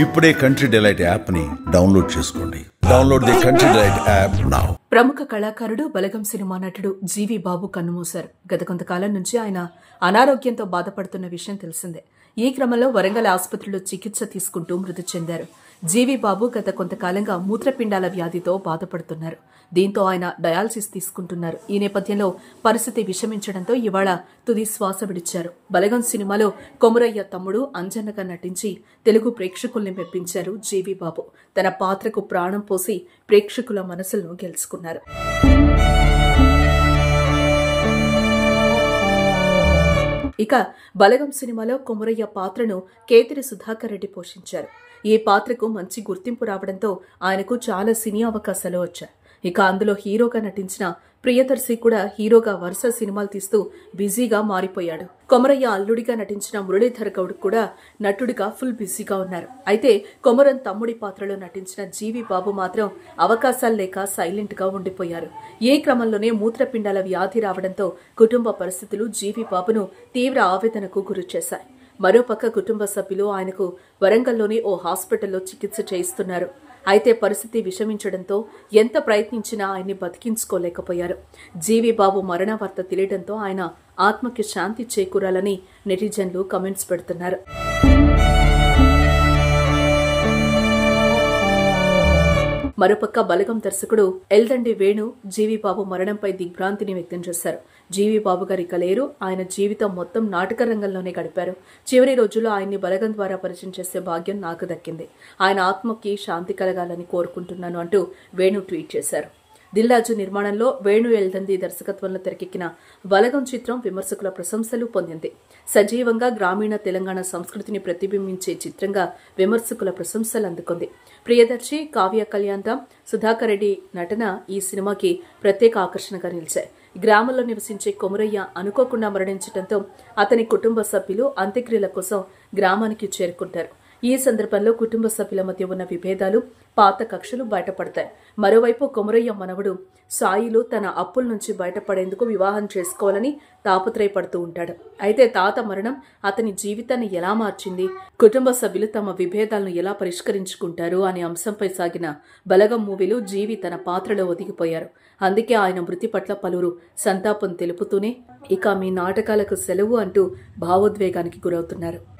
ఇప్పుడే country delight app ని download చేసుకోండి. Download the country delight app now. ప్రముఖ కళాకారుడు బలగం సినిమా నటుడు జీవి బాబు కన్నుమూశారు. గత కొంతకాలం నుంచి ఆయన అనారోగ్యంతో బాధపడుతున్న విషయం తెలిసిందే. ఈ క్రమంలో వరంగల్ ఆసుపత్రిలో చికిత్స తీసుకుంటూ మృతి చెందారు. జీవి బాబు గత కొంతకాలంగా మూత్రపిండాల వ్యాధితో బాధపడుతున్నారు. దీంతో ఆయన డయాలసిస్ తీసుకుంటున్నారు. ఈ నేపథ్యంలో పరిస్థితి విషమించడంతో ఇవాళ తుది శ్వాస విడిచారు. బలగం సినిమాలో కొమురయ్య తమ్ముడు అంజన్నగా నటించి తెలుగు ప్రేక్షకుల్ని మెప్పించారు జీవి బాబు. తన పాత్రకు ప్రాణం పోసి ప్రేక్షకుల మనసులను గెలుచుకున్నారు. ఇక బలగం సినిమాలో కొమురయ్య పాత్రను కేతిరి సుధాకర్ రెడ్డి పోషించారు. ఈ పాత్రకు మంచి గుర్తింపు రావడంతో ఆయనకు చాలా సినీ అవకాశాలు వచ్చాయి. ఇక అందులో హీరోగా నటించిన ప్రియదర్శి కూడా హీరోగా వరుస సినిమాలు తీస్తూ బిజీగా మారిపోయాడు. కొమరయ్య అల్లుడిగా నటించిన మురళీధర్ గౌడ్ కూడా నటుడిగా ఫుల్ బిజీగా ఉన్నారు. అయితే కొమరం తమ్ముడి పాత్రలో నటించిన జీవి బాబు మాత్రం అవకాశాలు లేక సైలెంట్ గా ఉండిపోయారు. ఈ క్రమంలోనే మూత్రపిండాల వ్యాధి రావడంతో కుటుంబ పరిస్థితులు జీవి బాబును తీవ్ర ఆవేదనకు గురిచేశాయి. మరోపక్క కుటుంబ సభ్యులు ఆయనకు వరంగల్లోని ఓ హాస్పిటల్లో చికిత్స చేయిస్తున్నారు. అయితే పరిస్థితి విషమించడంతో ఎంత ప్రయత్నించినా ఆయన్ని బతికించుకోలేకపోయారు. జీవి బాబు మరణ వార్త తెలియడంతో ఆయన ఆత్మకి శాంతి చేకూరాలని నెటిజన్లు కామెంట్స్ పెడుతున్నారు. మరోపక్క బలగం దర్శకుడు ఎల్దండి వేణు జీవి బాబు మరణంపై దిగ్భ్రాంతిని వ్యక్తం చేశారు. జీవి బాబు గారి కలేరు ఆయన జీవితం మొత్తం నాటక రంగంలోనే గడిపారు. చివరి రోజుల్లో ఆయన్ని బలగం ద్వారా పరిచయం చేసే భాగ్యం నాకు దక్కింది. ఆయన ఆత్మకి శాంతి కలగాలని కోరుకుంటున్నాను అంటూ వేణు ట్వీట్ చేశారు. దిల్రాజు నిర్మాణంలో వేణు ఎల్దండి దర్శకత్వంలో తెరకెక్కిన బలగం చిత్రం విమర్శకుల ప్రశంసలు పొందింది. సజీవంగా గ్రామీణ తెలంగాణ సంస్కృతిని ప్రతిబింబించే చిత్రంగా విమర్శకుల ప్రశంసలు అందుకుంది. ప్రియదర్శి, కావ్య కళ్యాణ్ రామ్, సుధాకర్ రెడ్డి నటన ఈ సినిమాకి ప్రత్యేక ఆకర్షణగా నిలిచాయి. గ్రామంలో నివసించే కొమురయ్య అనుకోకుండా మరణించడంతో అతని కుటుంబ సభ్యులు అంత్యక్రియల కోసం గ్రామానికి చేరుకుంటారు. ఈ సందర్భంలో కుటుంబ సభ్యుల మధ్య ఉన్న విభేదాలు, పాత కక్షలు బయటపడతాయి. మరోవైపు కొమురయ్య మనవడు సాయిలు తన అప్పుల నుంచి బయటపడేందుకు వివాహం చేసుకోవాలని తాపత్రయపడుతూ ఉంటాడు. అయితే తాత మరణం అతని జీవితాన్ని ఎలా మార్చింది, కుటుంబ సభ్యులు తమ విభేదాలను ఎలా పరిష్కరించుకుంటారు అనే అంశంపై సాగిన బలగం మూవీలో జీవి తన పాత్రలో ఒదిగిపోయారు. అందుకే ఆయన మృతి పట్ల పలువురు సంతాపం తెలుపుతూనే ఇక మీ నాటకాలకు సెలవు అంటూ భావోద్వేగానికి గురవుతున్నారు.